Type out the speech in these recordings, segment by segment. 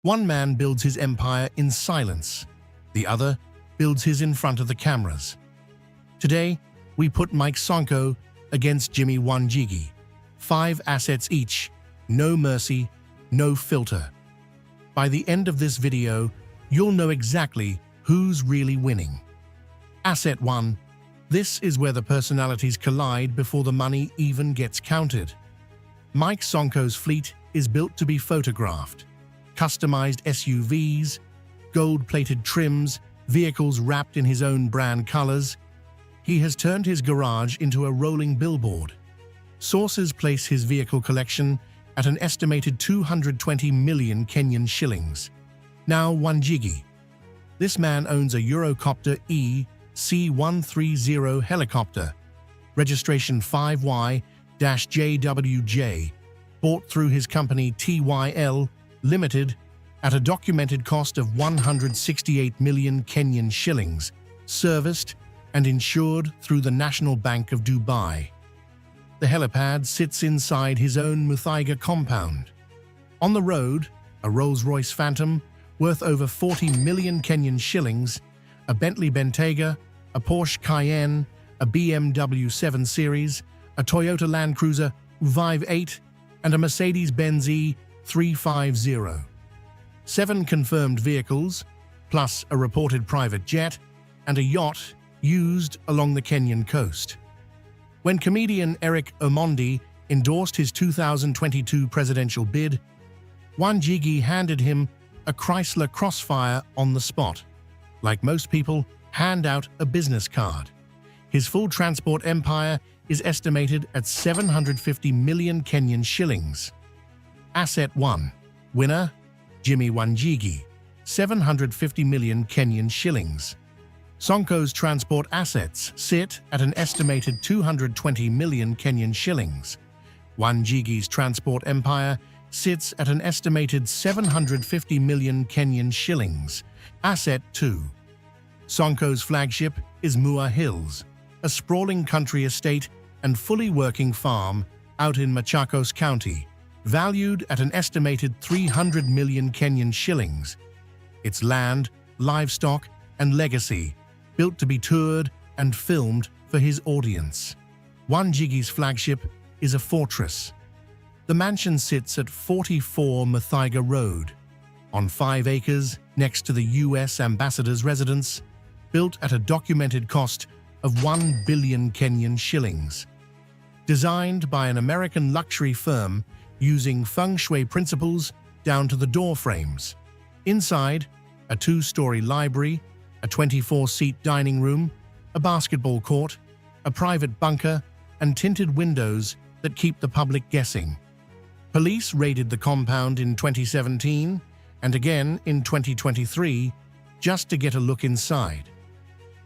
One man builds his empire in silence. The other builds his in front of the cameras. Today, we put Mike Sonko against Jimmy Wanjigi. 5 assets each, no mercy, no filter. By the end of this video, you'll know exactly who's really winning. Asset 1. This is where the personalities collide before the money even gets counted. Mike Sonko's fleet is built to be photographed. Customized SUVs, gold-plated trims, vehicles wrapped in his own brand colors. He has turned his garage into a rolling billboard. Sources place his vehicle collection at an estimated 220 million Kenyan shillings. Now Wanjigi. This man owns a Eurocopter C-130 helicopter, registration 5Y-JWJ, bought through his company TYL Limited at a documented cost of 168 million Kenyan shillings, serviced and insured through the National Bank of Dubai. The helipad sits inside his own Muthaiga compound. On the road, a Rolls-Royce Phantom worth over 40 million Kenyan shillings, a Bentley Bentayga, a Porsche Cayenne, a BMW 7 Series, a Toyota Land Cruiser Vive 8, and a Mercedes-Benz E350. 7 confirmed vehicles, plus a reported private jet and a yacht used along the Kenyan coast. When comedian Eric Omondi endorsed his 2022 presidential bid, Wanjigi handed him a Chrysler Crossfire on the spot. Like most people hand out a business card. His full transport empire is estimated at 750 million Kenyan shillings. Asset 1. Winner, Jimmy Wanjigi, 750 million Kenyan shillings. Sonko's transport assets sit at an estimated 220 million Kenyan shillings. Wanjigi's transport empire sits at an estimated 750 million Kenyan shillings. Asset 2. Sonko's flagship is Mua Hills, a sprawling country estate and fully working farm out in Machakos County, valued at an estimated 300 million Kenyan shillings. Its land, livestock, and legacy built to be toured and filmed for his audience. Wanjigi's flagship is a fortress. The mansion sits at 44 Muthaiga Road, on 5 acres next to the US ambassador's residence, built at a documented cost of 1 billion Kenyan shillings. Designed by an American luxury firm using feng shui principles down to the door frames. Inside, a 2-story library, a 24-seat dining room, a basketball court, a private bunker, and tinted windows that keep the public guessing. Police raided the compound in 2017 and again in 2023 just to get a look inside.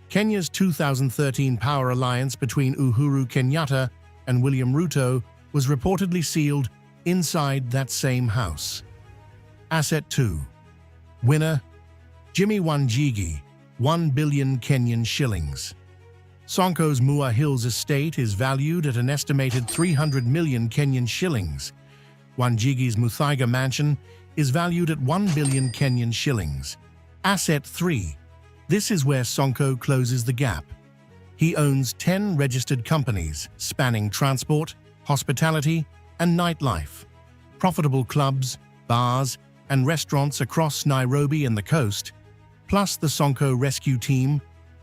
Kenya's 2013 power alliance between Uhuru Kenyatta and William Ruto was reportedly sealed inside that same house. Asset 2. Winner, Jimmy Wanjigi, 1 billion Kenyan shillings. Sonko's Mua Hills estate is valued at an estimated 300 million Kenyan shillings. Wanjigi's Muthaiga mansion is valued at 1 billion Kenyan shillings. Asset 3. This is where Sonko closes the gap. He owns 10 registered companies spanning transport, hospitality, and nightlife. Profitable clubs, bars, and restaurants across Nairobi and the coast, plus the Sonko Rescue Team,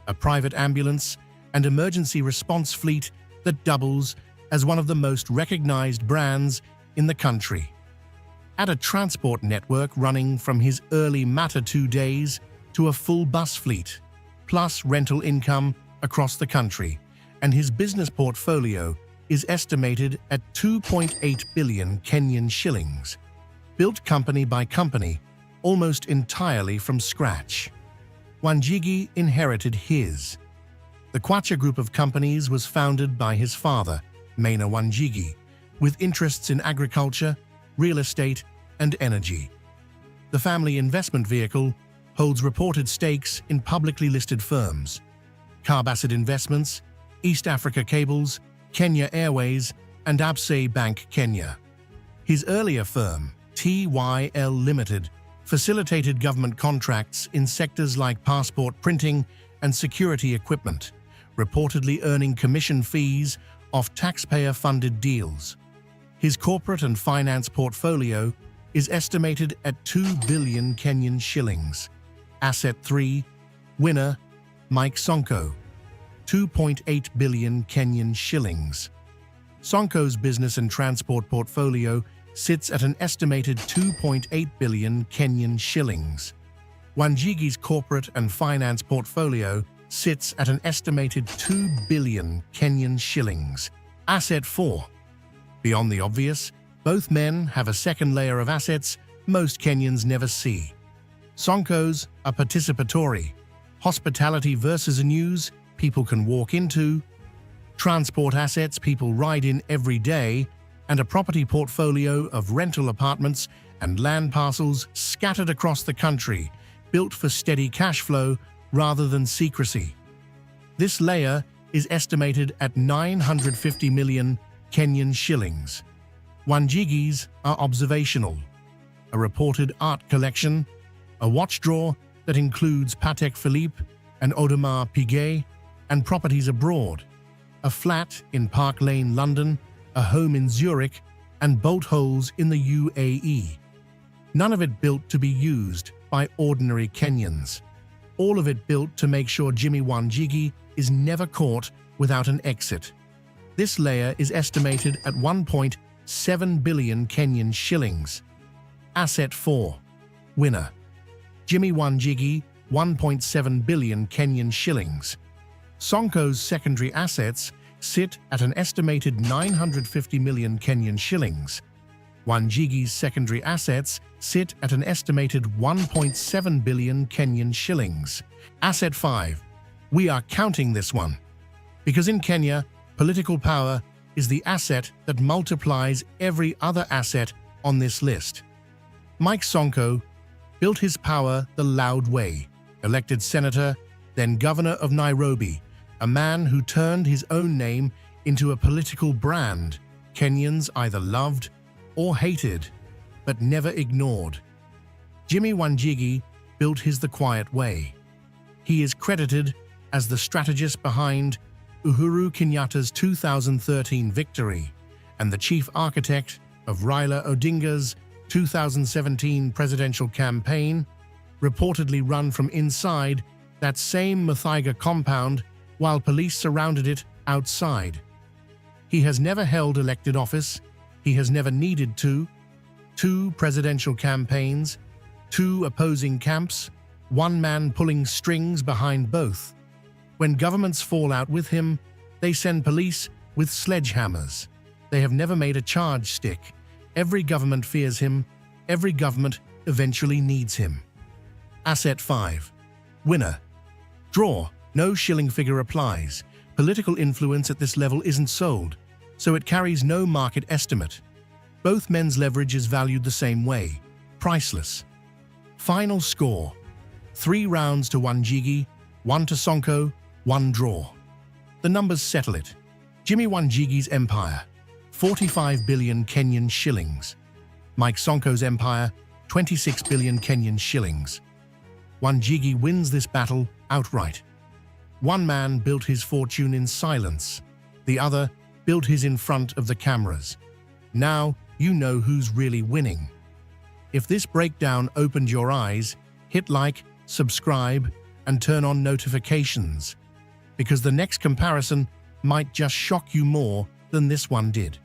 a private ambulance, and emergency response fleet that doubles as one of the most recognized brands in the country. Add a transport network running from his early Matatu days to a full bus fleet, plus rental income across the country, and his business portfolio is estimated at 2.8 billion Kenyan shillings, built company by company, almost entirely from scratch. Wanjigi inherited his. The Kwacha Group of companies was founded by his father, Maina Wanjigi, with interests in agriculture, real estate, and energy. The family investment vehicle holds reported stakes in publicly listed firms, Carbacid Investments, East Africa Cables, Kenya Airways, and Absa Bank Kenya. His earlier firm, TYL Limited, facilitated government contracts in sectors like passport printing and security equipment, reportedly earning commission fees off taxpayer-funded deals. His corporate and finance portfolio is estimated at 2 billion Kenyan shillings. Asset 3. Winner, Mike Sonko. 2.8 billion Kenyan shillings. Sonko's business and transport portfolio sits at an estimated 2.8 billion Kenyan shillings. Wanjigi's corporate and finance portfolio sits at an estimated 2 billion Kenyan shillings. Asset 4. Beyond the obvious, both men have a second layer of assets most Kenyans never see. Sonko's are participatory, hospitality versus a news people can walk into, transport assets people ride in every day, and a property portfolio of rental apartments and land parcels scattered across the country, built for steady cash flow rather than secrecy. This layer is estimated at 950 million Kenyan shillings. Wanjigi's are observational, a reported art collection, a watch drawer that includes Patek Philippe and Audemars Piguet, and properties abroad, a flat in Park Lane, London, a home in Zurich, and bolt holes in the UAE. None of it built to be used by ordinary Kenyans. All of it built to make sure Jimmy Wanjigi is never caught without an exit. This layer is estimated at 1.7 billion Kenyan shillings. Asset 4. Winner, Jimmy Wanjigi, 1.7 billion Kenyan shillings. Sonko's secondary assets sit at an estimated 950 million Kenyan shillings. Wanjigi's secondary assets sit at an estimated 1.7 billion Kenyan shillings. Asset 5. We are counting this one. Because in Kenya, political power is the asset that multiplies every other asset on this list. Mike Sonko built his power the loud way, elected senator, then governor of Nairobi, a man who turned his own name into a political brand Kenyans either loved or hated, but never ignored. Jimmy Wanjigi built his the quiet way. He is credited as the strategist behind Uhuru Kenyatta's 2013 victory and the chief architect of Raila Odinga's 2017 presidential campaign, reportedly run from inside that same Muthaiga compound while police surrounded it outside. He has never held elected office. He has never needed to. 2 presidential campaigns, 2 opposing camps, one man pulling strings behind both. When governments fall out with him, they send police with sledgehammers. They have never made a charge stick. Every government fears him. Every government eventually needs him. Asset 5. Winner. Draw. No shilling figure applies. Political influence at this level isn't sold, so it carries no market estimate. Both men's leverage is valued the same way. Priceless. Final score. 3 rounds to Wanjigi, 1 to Sonko, 1 draw. The numbers settle it. Jimmy Wanjigi's empire, 45 billion Kenyan shillings. Mike Sonko's empire, 26 billion Kenyan shillings. Wanjigi wins this battle outright. One man built his fortune in silence. The other built his in front of the cameras. Now you know who's really winning. If this breakdown opened your eyes, hit like, subscribe, and turn on notifications, because the next comparison might just shock you more than this one did.